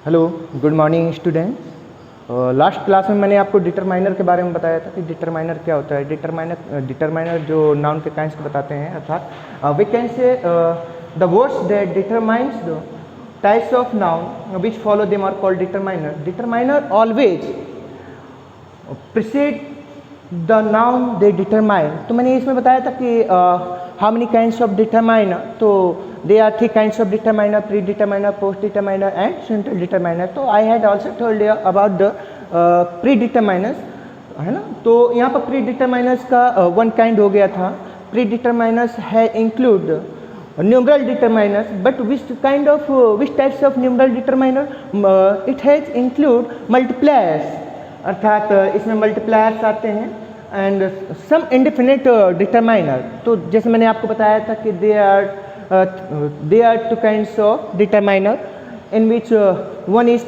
Hello, good morning student. Last class में मैंने आपको डिटरमाइनर के बारे में बताया था कि डिटरमाइनर क्या होता है। डिटरमाइनर जो नाउन के काइंड्स को बताते हैं, अर्थात we can say the words that determines the types of noun which follow them are called determiner. Determiner always precede the noun they determine. तो मैंने इसमें बताया था कि how many kinds of determiner, तो there are three kinds of determiner: predeterminer, postdeterminer and central determiner. तो I had also told you about the predeterminers, है ना। तो यहाँ पर predeterminers का one kind हो गया था। predeterminers है include numeral determiners, but which types of numeral determiner? It has include multipliers, अर्थात इसमें multipliers आते हैं and some indefinite determiner। तो जैसे मैंने आपको बताया था कि there are two kinds of determiner in which one is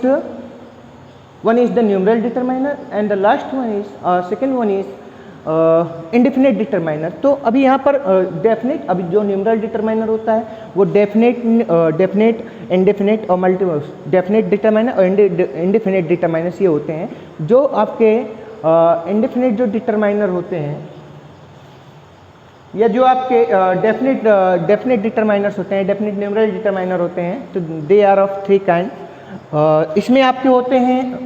the numeral determiner and the last one is second one is indefinite determiner। तो अभी यहाँ पर definite, अभी जो numeral determiner होता है वो definite, indefinite और definite determiner और indefinite determiners ये होते हैं। जो आपके indefinite जो determiner होते हैं या जो आपके डेफिनेट डिटरमाइनर्स होते हैं, डेफिनेट न्यूमरल डिटरमाइनर होते हैं, तो they are of three kind. इसमें आपके होते हैं,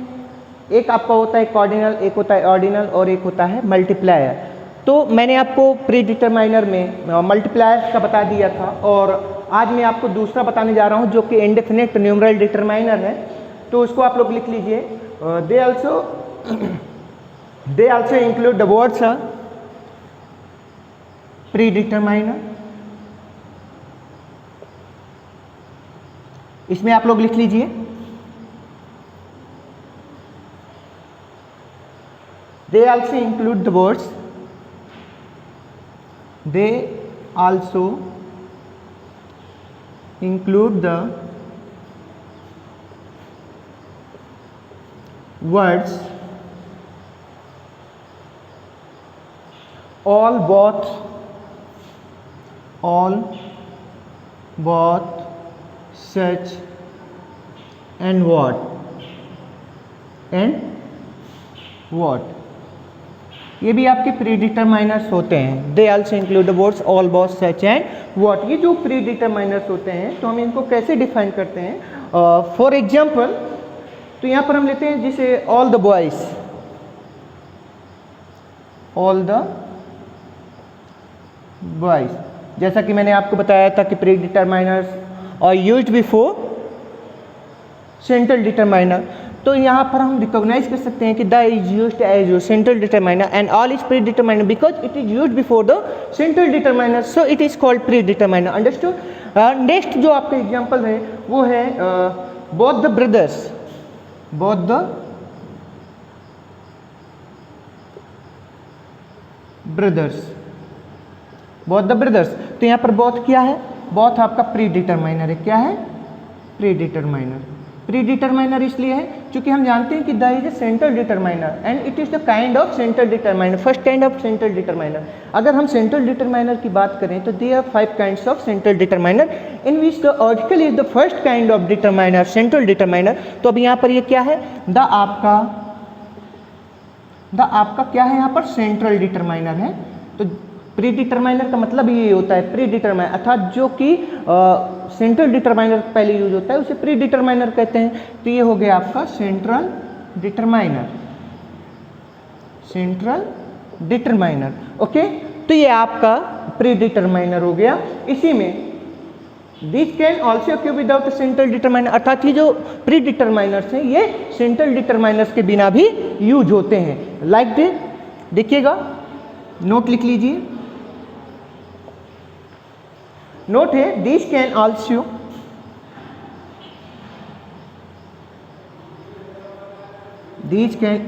एक आपका होता है कॉर्डिनल, एक होता है ऑर्डिनल और एक होता है मल्टीप्लायर। तो मैंने आपको प्री डिटरमाइनर में मल्टीप्लायर का बता दिया था और आज मैं आपको दूसरा बताने जा रहा हूँ जो कि इंडेफिनिट न्यूमरल डिटरमाइनर है। तो उसको आप लोग लिख लीजिए। They also include the words predeterminer. इसमें आप लोग लिख लीजिए they also include the words, they also include the words all, both, such and what ये भी आपके प्री डिटरमाइनर्स होते हैं। दे also include the words all, both, such and what. ये जो प्री डिटरमाइनर्स होते हैं तो हम इनको कैसे डिफाइन करते हैं? फॉर एग्जांपल, तो यहाँ पर हम लेते हैं जैसे all the boys, all the boys. जैसा कि मैंने आपको बताया था कि pre determiners are used before central determiner. तो यहाँ पर हम रिकॉग्नाइज कर सकते हैं कि the is used as your central determiner and all is pre determiner because it is used before the central determiner, so it is called pre determiner. Understood? Next जो आपका एग्जाम्पल है वो है both the brothers, both the brothers, both the brothers. तो यहाँ पर both क्या है? बोथ आपका प्री डिटरमाइनर है। क्या है? Pre determiner. प्री डिटरमाइनर इसलिए है क्योंकि हम जानते हैं कि the is a central determiner and it is the kind of central determiner, first kind of central determiner. अगर हम सेंट्रल डिटरमाइनर की बात करें तो they are 5 kinds of central determiner in which the article is the first kind of determiner, central determiner. तो अब यहाँ पर ये क्या है? द आपका क्या है? यहाँ पर सेंट्रल डिटरमाइनर है। तो प्री डिटरमाइनर का मतलब ये होता है प्री डिटरमाइनर, अर्थात जो कि सेंट्रल डिटरमाइनर पहले यूज होता है उसे प्री डिटरमाइनर कहते हैं। तो ये हो गया आपका central determiner, central determiner. Okay, तो ये आपका प्री डिटरमाइनर हो गया। इसी में this can also occur without central determiner, अर्थात ये जो प्री डिटरमाइनर्स हैं ये सेंट्रल डिटरमाइनर्स के बिना भी यूज होते हैं। लाइक दिस, देखिएगा, नोट लिख लीजिए। नोट है this can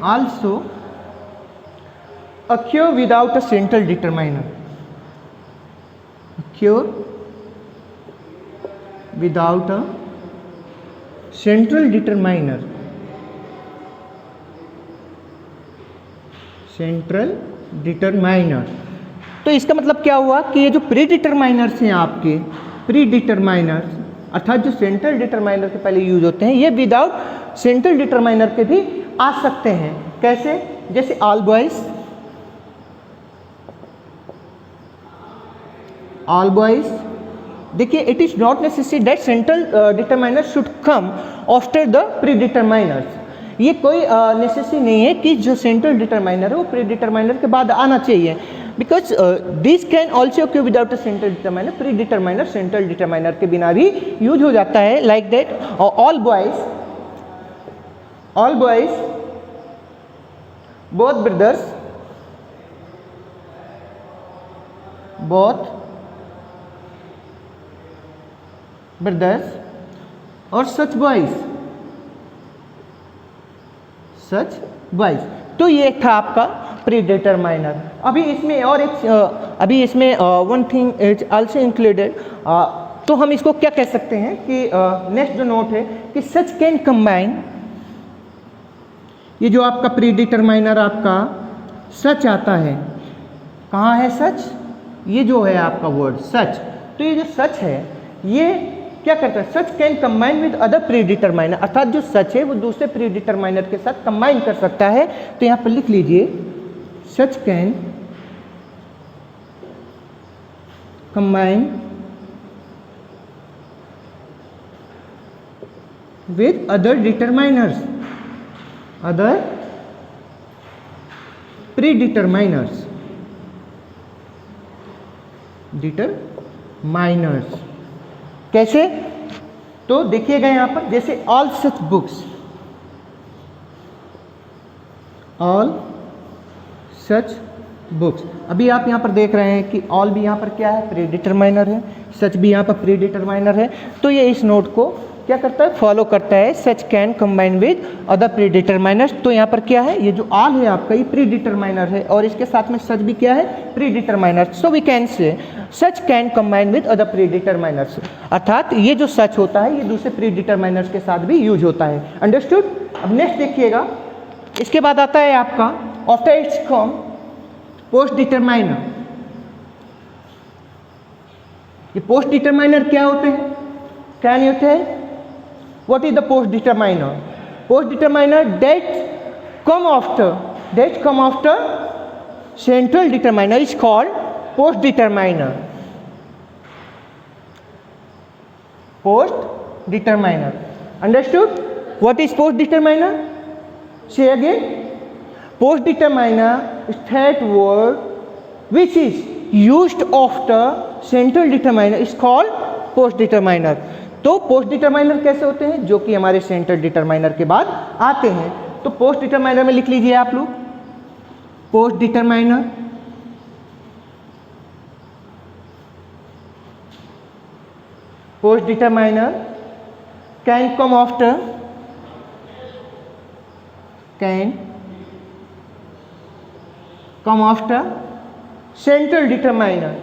also occur without a central determiner, occur without a central determiner, central determiner। तो इसका मतलब क्या हुआ कि ये जो प्री डिटरमाइनर्स हैं आपके, प्री डिटरमाइनर्स अर्थात जो सेंट्रल डिटरमाइनर के पहले यूज होते हैं, ये विदाउट सेंट्रल डिटरमाइनर के भी आ सकते हैं। कैसे? जैसे ऑल बॉयज, ऑल बॉयज, देखिए it is not necessary that central determiner should come after the pre determiners. ये कोई नेसेसरी नहीं है कि जो सेंट्रल डिटरमाइनर है वो प्री डिटरमाइनर के बाद आना चाहिए, because this can also OQ without a central determiner. Pre determiner central determiner के बिना भी यूज हो जाता है, like that all boys, all boys, both brothers, both brothers, और सच बॉयज, सच बॉयज। तो ये था आपका प्री डिटरमाइनर। अभी इसमें और एक अभी इसमें one thing is also included. तो हम इसको क्या कह सकते हैं कि नेक्स्ट जो नोट है कि सच कैन कंबाइन, ये जो आपका प्री डिटरमाइनर आपका सच आता है, कहाँ है सच? ये जो है आपका वर्ड सच, तो ये जो सच है ये क्या करता है? Such can combine with other predeterminer, अर्थात जो सच है वो दूसरे प्री डिटरमाइनर के साथ कंबाइन कर सकता है। तो यहाँ पर लिख लीजिए such can combine with other determiners, other pre determiners, determiners. कैसे? तो देखिएगा यहाँ पर, जैसे all such books, all such books. अभी आप यहाँ पर देख रहे हैं कि ऑल भी यहाँ पर क्या है? प्री डिटरमाइनर है, सच भी यहाँ पर प्री डिटरमाइनर है। तो ये इस नोट को क्या करता है? फॉलो करता है। Such can combine with other pre determiners. तो यहाँ पर क्या है? ये जो ऑल है आपका ये प्री डिटरमाइनर है और इसके साथ में सच भी क्या है? Pre determiner. So we can say such can combine with other pre determiners, अर्थात ये जो सच होता है ये दूसरे प्री डिटरमाइनर्स के साथ भी यूज होता है। अंडरस्टूड? अब नेक्स्ट देखिएगा, इसके बाद आता है आपका after it's come post determiner. ये पोस्ट डिटरमाइनर क्या होते हैं? क्या नहीं होते हैं? What is the post determiner? Post determiner that come after central determiner is called post determiner. Post determiner. Understood? What is post determiner? Say again. Post determiner is that word which is used after central determiner is called post determiner. तो post determiner कैसे होते हैं? जो कि हमारे central determiner के बाद आते हैं। तो पोस्ट डिटरमाइनर में लिख लीजिए आप लोग, post determiner can come after, central determiner,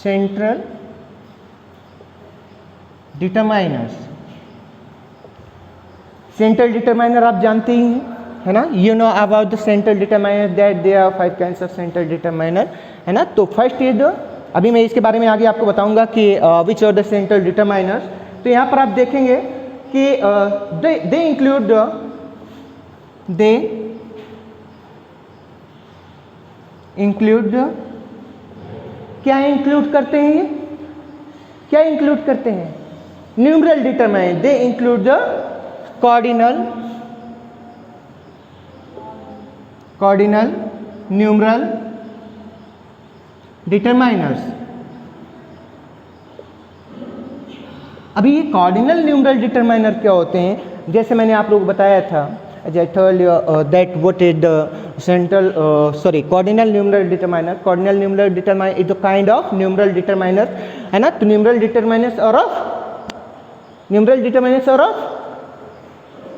central determiners. Central determiner आप जानते ही हैं, है ना? You know about the central determiner that there are 5 kinds of central determiner, है ना? तो फर्स्ट इज द, अभी मैं इसके बारे में आगे आपको बताऊंगा कि which are the central determiners. तो यहाँ पर आप देखेंगे कि दे इंक्लूड क्या इंक्लूड करते हैं? ये क्या इंक्लूड करते हैं? Numeral determiner. They include the cardinal numeral determiners. अभी ये कॉर्डिनल न्यूमरल डिटरमाइनर क्या होते हैं? जैसे मैंने आप लोगों को बताया था, as I told you that what is the central cardinal numeral determiner. Cardinal numeral determiner is the kind of numeral determiner, है ना? तो numeral determinants are of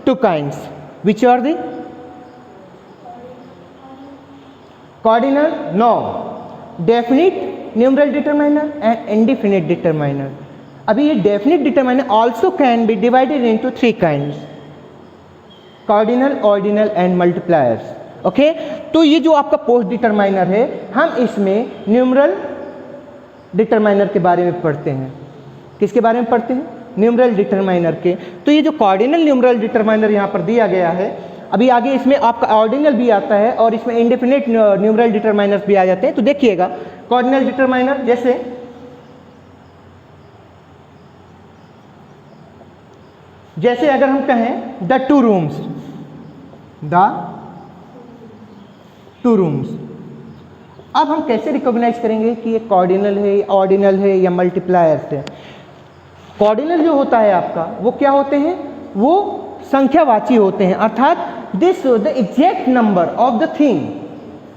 two kinds. Which are the cardinal? No, definite numeral determiner and indefinite determiner. अभी ये definite determiner also can be divided into 3 kinds. Cardinal, ordinal and multipliers. Okay, तो ये जो आपका post determiner है, हम इसमें numeral determiner के बारे में पढ़ते हैं। किसके बारे में पढ़ते हैं? न्यूमरल डिटरमाइनर के। तो ये जो कॉर्डिनल न्यूमरल डिटरमाइनर यहाँ पर दिया गया है, अभी आगे इसमें आपका ऑर्डिनल भी आता है और इसमें इंडेफिनिट न्यूमरल डिटरमाइनर्स भी आ जाते हैं। तो देखिएगा कॉर्डिनल डिटरमाइनर जैसे अगर हम कहें द टू रूम्स, अब हम कैसे रिकॉग्नाइज करेंगे कि ये कॉर्डिनल है, ऑर्डिनल है या मल्टीप्लायर्स है? कॉर्डिनल जो होता है आपका वो क्या होते हैं? वो संख्यावाची होते हैं, अर्थात this the exact number of the thing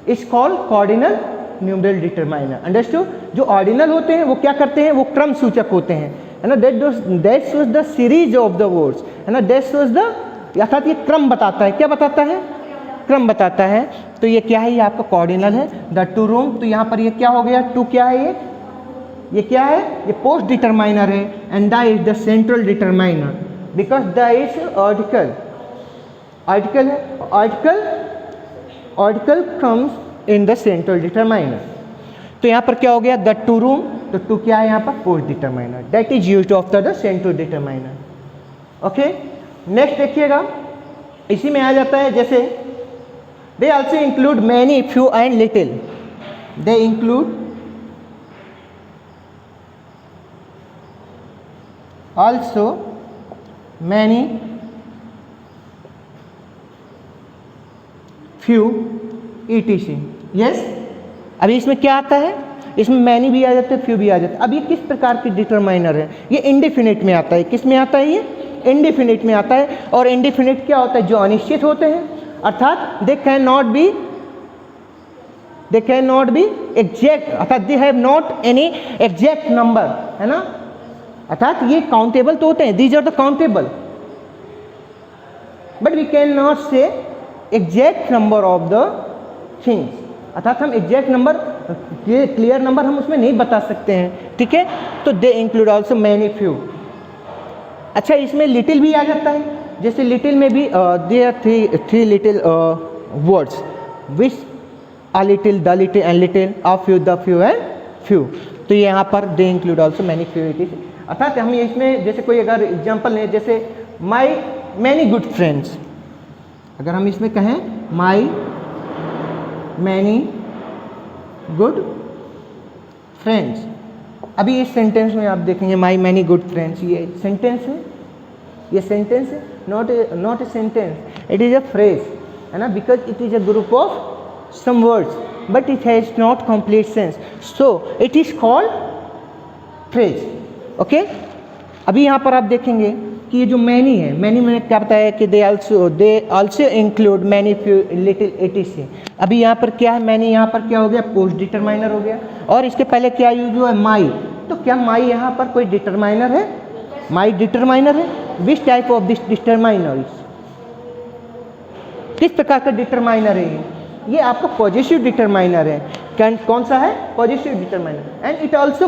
is called cardinal numeral determiner. Understood? जो ऑर्डिनल होते हैं वो क्या करते हैं? वो क्रम सूचक होते हैं, है ना। That shows the series of the words, है ना। दैट शोज द, अर्थात ये क्रम बताता है। क्या बताता है? क्रम बताता है। तो ये क्या है? ये आपका कॉर्डिनल है, द टू रूम। तो यहाँ पर ये क्या हो गया? टू क्या है? ये क्या है? ये पोस्ट डिटरमाइनर है, and the is the central determiner, because the is article है, article comes in the central determiner. तो यहाँ पर क्या हो गया? द टू रूम, तो टू क्या है यहाँ पर? Post determiner, that is used after the central determiner. Okay, next देखिएगा, इसी में आ जाता है जैसे they also include many, few and little. They include also many, few, etc. yes? अभी इसमें क्या आता है? इसमें मैनी भी आ जाता है, फ्यू भी आ जाता है। अब ये किस प्रकार की डिटरमाइनर है? ये इंडेफिनिट में आता है। किस में आता है? ये इंडेफिनिट में आता है। और इंडेफिनिट क्या होता है? जो अनिश्चित होते हैं, अर्थात they can not be exact, अर्थात they have not any exact number, है ना। अर्थात ये काउंटेबल तो होते हैं, these are the countable, but we can not say exact number of the things, अर्थात हम एग्जैक्ट नंबर, क्लियर नंबर हम उसमें नहीं बता सकते हैं, ठीक है। तो दे इंक्लूड ऑल्सो मैनी, फ्यू। अच्छा, इसमें लिटिल भी आ जाता है। जैसे लिटिल में भी they are three little words, which a little, the little and little, a few, the few and few. तो यहाँ पर they include also many, few, it is, अर्थात हम इसमें जैसे कोई अगर एग्जाम्पल लें, जैसे माई मैनी गुड फ्रेंड्स, अगर हम इसमें कहें माई मैनी गुड फ्रेंड्स, अभी इस सेंटेंस में आप देखेंगे माई मैनी गुड फ्रेंड्स, ये सेंटेंस है, ये सेंटेंस है, not a sentence, it is a phrase, है ना, because it is a group of some words, but it has not complete sense, so it is called phrase. Okay, अभी यहाँ पर आप देखेंगे कि ये जो मैनी है, मैनी मैंने क्या बताया कि दे also include many, few, little, etc. अभी यहाँ पर क्या है? मैनी यहाँ पर क्या हो गया? पोस्ट डिटरमाइनर हो गया। और इसके पहले क्या यूज हुआ है? माई। तो क्या माई यहाँ पर कोई डिटरमाइनर है? माई डिटरमाइनर है। Which type of this determiner? किस प्रकार का डिटरमाइनर है ये आपका पॉजिटिव डिटरमाइनर है। कौन सा है? Positive determiner. And it also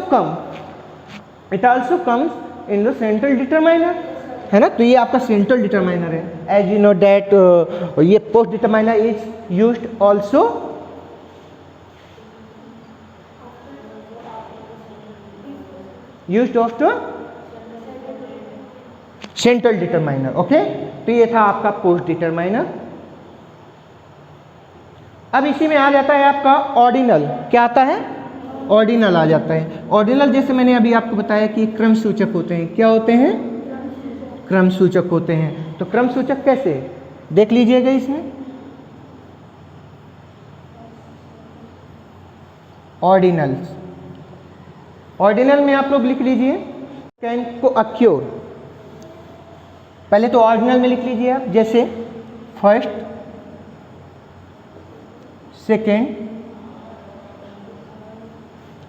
comes in the central determiner, है ना। तो ये आपका सेंट्रल डिटरमाइनर है। एज यू नो दैट ये post determiner is used also after central determiner. Okay, तो ये था आपका पोस्ट डिटरमाइनर। अब इसी में आ जाता है आपका ऑर्डिनल। क्या आता है? ऑर्डिनल आ जाता है। ऑर्डिनल जैसे मैंने अभी आपको बताया कि क्रम सूचक होते हैं। क्या होते हैं? क्रम सूचक होते हैं। तो क्रम सूचक कैसे? देख लीजिएगा इसमें ऑर्डिनल्स। ऑर्डिनल में आप लोग लिख लीजिए कैन को अक्योर। पहले तो ऑर्डिनल में लिख लीजिए आप, जैसे फर्स्ट, सेकेंड,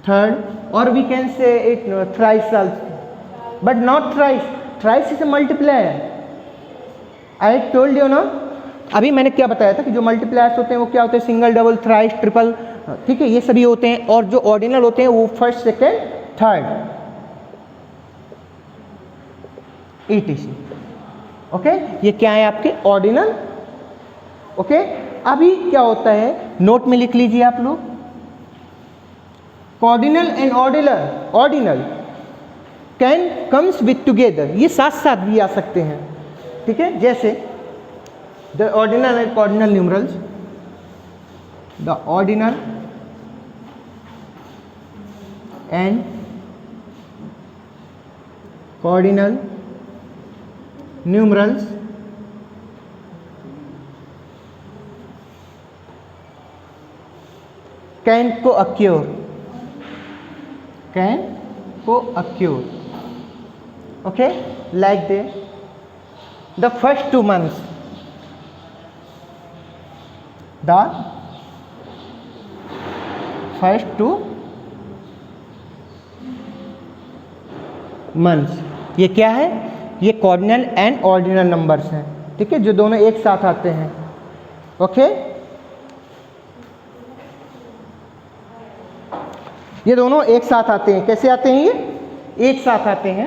थर्ड, और we can say it thrice also, but not thrice. Thrice is a multiplier. I told you ना, अभी मैंने क्या बताया था कि जो मल्टीप्लायर्स होते हैं वो क्या होते हैं? सिंगल, डबल, थ्राइस, ट्रिपल, ठीक है, ये सभी होते हैं। और जो ऑर्डिनल होते हैं वो first, second, third, etc. Okay, ये क्या है आपके ऑर्डिनल। ओके, अभी क्या होता है? नोट में लिख लीजिए आप लोग, cardinal and ordinal can comes with together, ये साथ साथ भी आ सकते हैं, ठीक है। जैसे the ordinal and cardinal numerals, the ordinal and cardinal numerals can को acquire okay, like the first 2 months, the first 2 months, ये क्या है, ये कॉर्डिनल एंड ऑर्डिनल नंबर्स हैं, ठीक है, जो दोनों एक साथ आते हैं, ओके। ये दोनों एक साथ आते हैं, कैसे आते हैं, ये एक साथ आते हैं।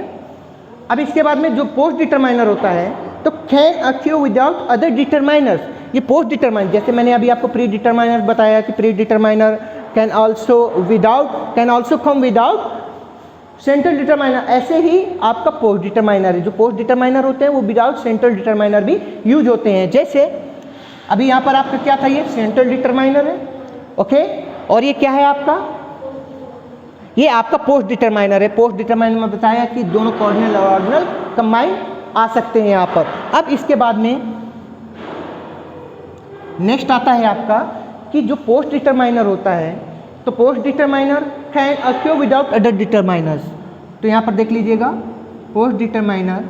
अब इसके बाद में जो पोस्ट डिटरमाइनर होता है, तो can occur without other determiners, ये पोस्ट डिटरमाइनर, जैसे मैंने अभी आपको प्री डिटरमाइनर बताया कि pre determiner can also come without central determiner, ऐसे ही आपका पोस्ट डिटरमाइनर है, जो पोस्ट डिटरमाइनर होते हैं वो विदाउट सेंट्रल डिटरमाइनर भी यूज होते हैं। जैसे अभी यहाँ पर आपका क्या था, ये सेंट्रल डिटरमाइनर है, ओके, और ये क्या है आपका, ये आपका पोस्ट डिटरमाइनर है। पोस्ट डिटरमाइनर में बताया कि दोनों कॉर्डिनल और ऑर्डिनल कंबाइन आ सकते हैं यहाँ पर। अब इसके बाद में नेक्स्ट आता है आपका कि जो पोस्ट डिटरमाइनर होता है, तो post determiner can occur without other determiners, तो यहाँ पर देख लीजिएगा, post determiner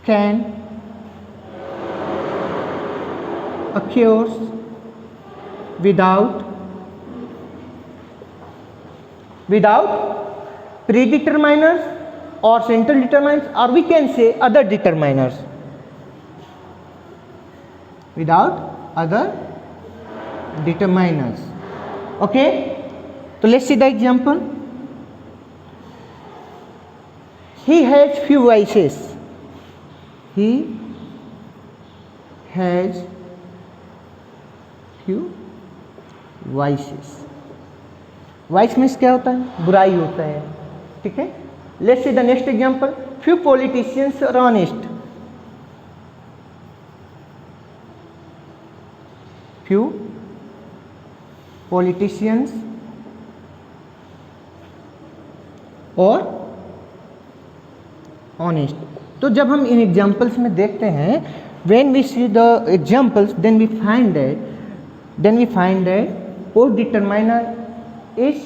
can occurs without predeterminers or central determinants, or we can say other determiners, without other determiners, okay। तो let's see the example. He has few vices, he has few vices, vice means क्या होता है, बुराई होता है, ठीक है। Let's see the next example, few politicians are honest, few politicians are honest. तो जब हम इन एग्जांपल्स में देखते हैं, when we see the examples, then we find that post determiner is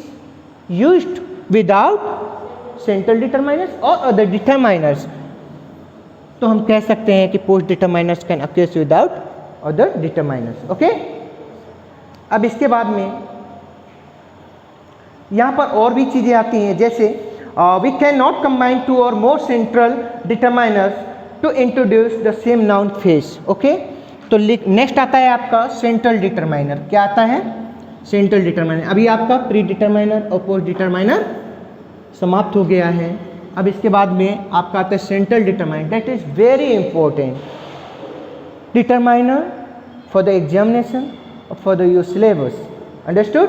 used without central determiners or other determiners, तो हम कह सकते हैं कि post determiners can अक्यर without other determiners, okay. अब इसके बाद में यहाँ पर और भी चीज़ें आती हैं, जैसे वी कैन नॉट कंबाइन 2 और more central determiners to introduce the same noun phrase, okay. तो नेक्स्ट आता है आपका सेंट्रल डिटरमाइनर, क्या आता है, सेंट्रल डिटरमाइनर। अभी आपका प्री डिटरमाइनर और पोस्ट डिटरमाइनर समाप्त हो गया है। अब इसके बाद में आपका आता है central determiner, that is very important determiner for the examination और for the your syllabus, understood.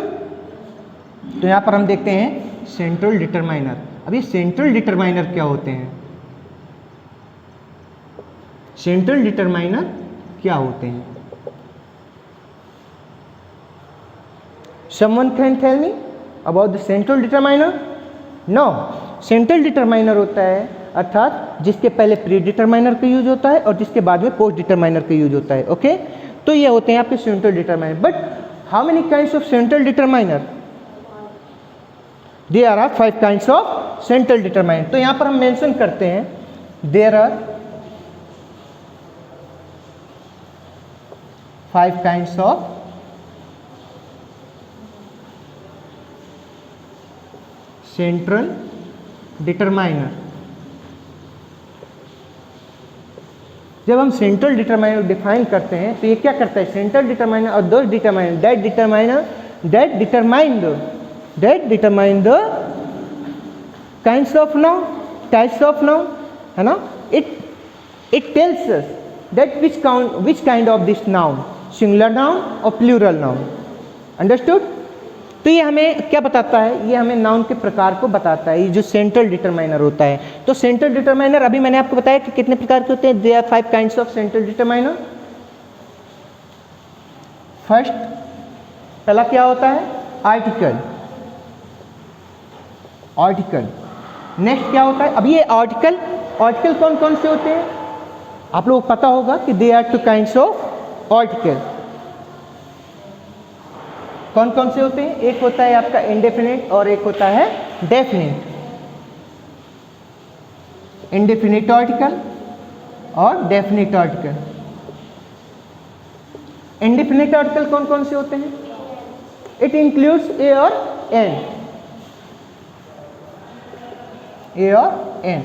तो यहाँ पर हम देखते हैं सेंट्रल डिटरमाइनर। अब ये सेंट्रल डिटरमाइनर क्या होते हैं, सेंट्रल डिटरमाइनर क्या होते हैं, someone can tell me about the central determiner? No, central determiner होता है अर्थात जिसके पहले प्री डिटरमाइनर का यूज होता है और जिसके बाद में पोस्ट डिटरमाइनर का यूज होता है, ओके। तो ये होते हैं आपके central determiner. But how many kinds of central determiner? There are 5 kinds of central determiner. तो यहाँ पर हम मेंशन करते हैं there are 5 kinds of central determiner. जब हम सेंट्रल डिटरमाइनर डिफाइन करते हैं तो ये क्या करता है, सेंट्रल डिटरमाइनर और those determiner that determine the kinds of noun, types of noun, है ना। It tells us that which kind of this noun, singular noun और प्लूरल नाउन। अंडरस्टूड? तो ये हमें क्या बताता है, ये हमें नाउन के प्रकार को बताता है, ये जो सेंट्रल डिटरमाइनर होता है। तो सेंट्रल डिटरमाइनर अभी मैंने आपको बताया कि कितने प्रकार के होते हैं, there are 5 kinds of central determiner. First, पहला क्या होता है, आर्टिकल। आर्टिकल। नेक्स्ट क्या होता है, अब ये आर्टिकल कौन कौन से होते हैं, आप लोगों को पता होगा कि they are 2 kinds of article. कौन कौन से होते हैं, एक होता है आपका इंडेफिनिट और एक होता है डेफिनिट। इंडेफिनिट आर्टिकल और डेफिनिट आर्टिकल। इंडेफिनिट आर्टिकल कौन कौन से होते हैं, इट इंक्लूड्स ए और एन, ए और एन।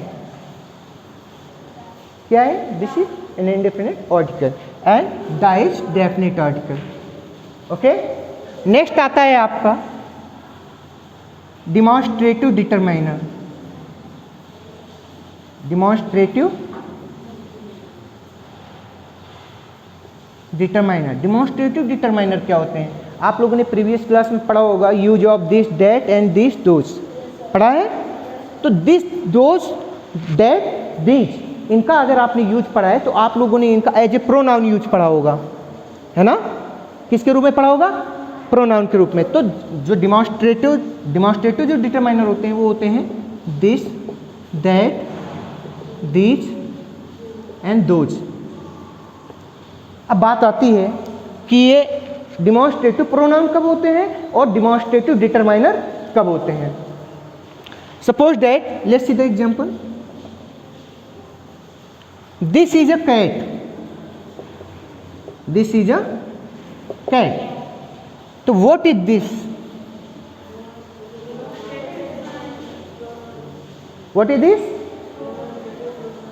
क्या है, this is an indefinite article and that is definite article. Okay, next आता है आपका demonstrative determiner. Demonstrative determiner. Demonstrative determiner क्या होते हैं, आप लोगों ने प्रीवियस क्लास में पढ़ा होगा, use of this, that and this, those पढ़ा है। तो दिस, दोज, दैट, दिस, इनका अगर आपने यूज पढ़ा है तो आप लोगों ने इनका एज ए प्रोनाउन यूज पढ़ा होगा, है ना। किसके रूप में पढ़ा होगा, प्रोनाउन के रूप में। तो जो डिमॉन्स्ट्रेटिव जो डिटरमाइनर होते हैं वो होते हैं this, that, this and those. अब बात आती है कि ये डिमॉन्स्ट्रेटिव प्रोनाउन कब होते हैं और डिमॉन्स्ट्रेटिव डिटरमाइनर कब होते हैं। Suppose that, let's see the example, this is a cat, this is a cat. तो what is this, what is this,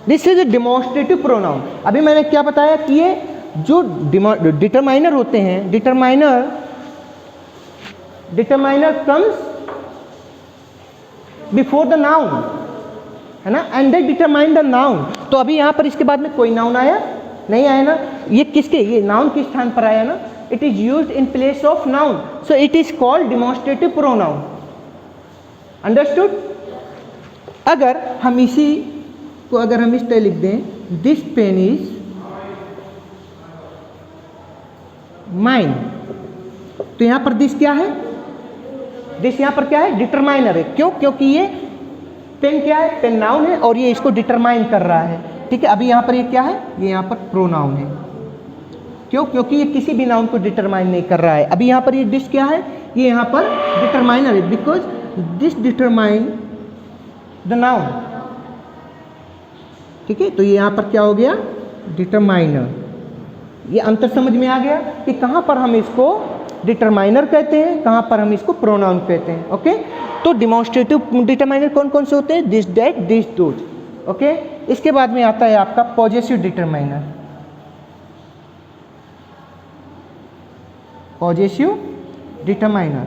this is a demonstrative pronoun. अभी मैंने क्या बताया कि ये जो डिटरमाइनर होते हैं, determiner comes before the noun, है ना, and they determine the noun. तो अभी यहाँ पर इसके बाद में कोई नाउन आया नहीं, आया ना, ये किसके, ये नाउन के स्थान पर आया ना, it is used in place of noun, so it is called demonstrative pronoun. Understood? अगर हम इसी को अगर हम इस तरह लिख दें, दिस पेन इज माइन, तो यहां पर दिस क्या है, दिस यहां पर क्या है, डिटरमाइनर है। क्यों, क्योंकि ये पेन क्या है, पेन नाउन है और ये इसको डिटरमाइन कर रहा है। ठीक है, अभी यहां पर ये क्या है, ये यहां पर प्रोनाउन है। क्यों, क्योंकि ये किसी भी नाउन को डिटरमाइन नहीं कर रहा है। अभी यहां पर ये दिस क्या है, ये यहां पर डिटरमाइनर है, because this determine the noun. ठीक है, तो ये यहां पर क्या हो गया, डिटरमाइनर। ये अंतर समझ में आ गया कि कहां पर हम इसको डिटरमाइनर कहते हैं, कहां पर हम इसको प्रोनाउन कहते हैं। ओके, तो डिमॉन्स्ट्रेटिव डिटरमाइनर कौन कौन से होते हैं, this, that, this, those. Okay, इसके बाद में आता है आपका पॉजेसिव डिटरमाइनर। Possessive determiner.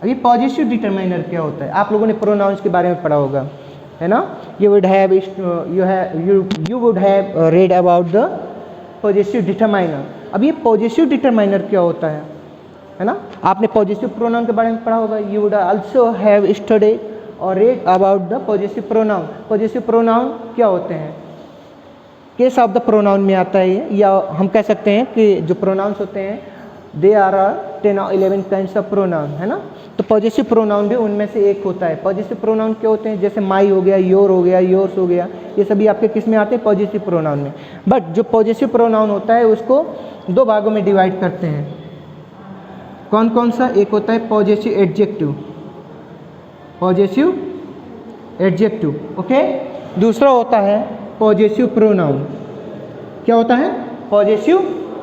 अभी पॉजेसिव डिटरमाइनर क्या होता है, आप लोगों ने प्रोनाउंस के बारे में पढ़ा होगा, है ना। you would have read about the possessive determiner। अब ये पॉजेसिव डिटरमाइनर क्या होता है ना। आपने पॉजेसिव प्रोनाउन के बारे में पढ़ा होगा, you would also have studied or read about the possessive pronoun। Possessive pronoun क्या होते हैं, केस ऑफ द प्रोनाउन में आता है ये, या हम कह सकते हैं कि जो प्रोनाउंस होते हैं they are 10 or 11 kinds of pronoun, है ना। तो पॉजेसिव प्रोनाउन भी उनमें से एक होता है। पॉजेसिव प्रोनाउन क्या होते हैं, जैसे माई हो गया, योर हो गया, योर्स हो गया, ये सभी आपके किस में आते हैं, पॉजेसिव प्रोनाउन में। बट जो पॉजेसिव प्रोनाउन होता है उसको 2 भागों में डिवाइड करते हैं। कौन कौन सा, एक होता है possessive adjective, possessive adjective, okay. दूसरा होता है पॉजेसिव प्रोनाउन। क्या होता है, पॉजेसिव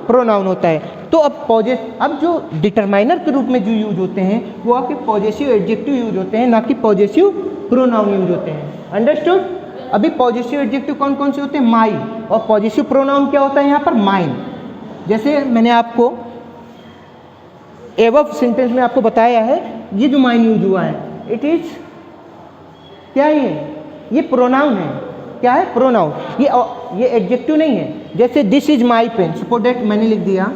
प्रोनाउन होता है। तो अब जो डिटरमाइनर के रूप में जो यूज होते हैं वो आपके पॉजेसिव एडजेक्टिव यूज होते हैं, ना कि पॉजेसिव प्रोनाउन यूज होते हैं। अंडरस्टूड? अभी पॉजेसिव एडजेक्टिव कौन कौन से होते हैं, माई, और पॉजेसिव प्रोनाउन क्या होता है यहाँ पर, माइन। जैसे मैंने आपको एबव सेंटेंस में आपको बताया है, ये जो माइन यूज हुआ है, इट इज क्या है, ये प्रोनाउन है, क्या है, प्रोनाउन। ये एडजेक्टिव नहीं है। जैसे this is my pen, suppose that मैंने लिख दिया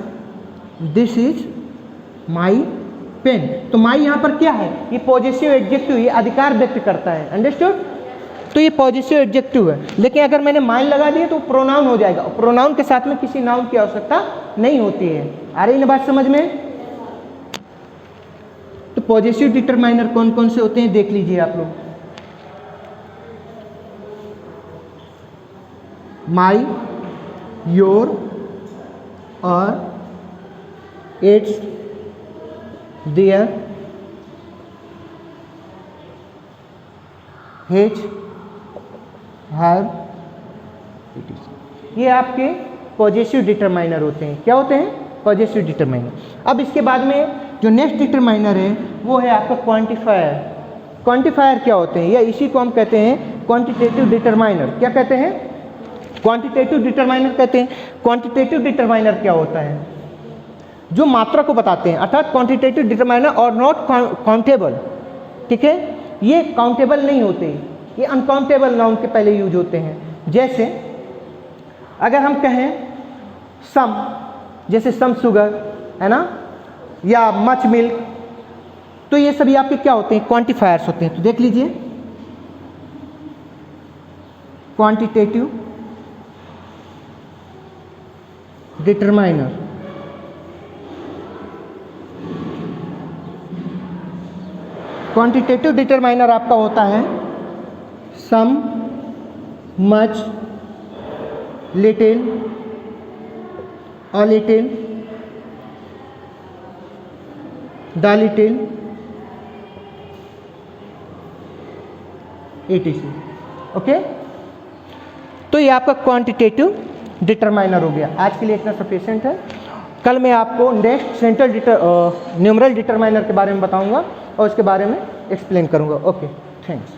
दिस इज माई पेन, तो माई यहाँ पर क्या है, ये पॉजिटिव एडजेक्टिव, ये अधिकार व्यक्त करता है, अंडरस्टूड। तो ये पॉजिटिव एडजेक्टिव है। लेकिन अगर मैंने माइन लगा दिया तो प्रोनाउन हो जाएगा। प्रोनाउन के साथ में किसी नाउन की आवश्यकता नहीं होती है। आ रही ना बात समझ में? तो पॉजिटिव डिटरमाइनर कौन कौन से होते हैं देख लीजिए आप लोग। माई, योर और इट्स, देयर, हिज, हर, ये आपके पॉजिटिव डिटरमाइनर होते हैं। क्या होते हैं? Positive determiner. अब इसके बाद में जो नेक्स्ट डिटरमाइनर है वो है आपका क्वांटिफायर। क्वांटिफायर क्या होते हैं, या इसी को हम कहते हैं क्वांटिटेटिव डिटरमाइनर। क्या कहते हैं? क्वांटिटेटिव डिटरमाइनर कहते हैं। क्वांटिटेटिव डिटरमाइनर क्या होता है? जो मात्रा को बताते हैं, अर्थात क्वांटिटेटिव डिटरमाइनर और नॉट काउंटेबल। ठीक है, ये काउंटेबल नहीं होते, ये अनकाउंटेबल नाउन के पहले यूज होते हैं। जैसे अगर हम कहें सम, जैसे सम शुगर है ना, या मच मिल्क, तो ये सभी आपके क्या होते हैं? क्वांटिफायर्स होते हैं। तो देख लीजिए, क्वांटिटेटिव डिटरमाइनर, क्वांटिटेटिव डिटरमाइनर आपका होता है some, much, little, a little, the little, etc। Okay, तो ये आपका क्वांटिटेटिव डिटरमाइनर हो गया। आज के लिए इतना सफिशिएंट है। कल मैं आपको नेक्स्ट सेंट्रल न्यूमरल डिटरमाइनर के बारे में बताऊंगा और उसके बारे में एक्सप्लेन करूंगा। Okay, thanks.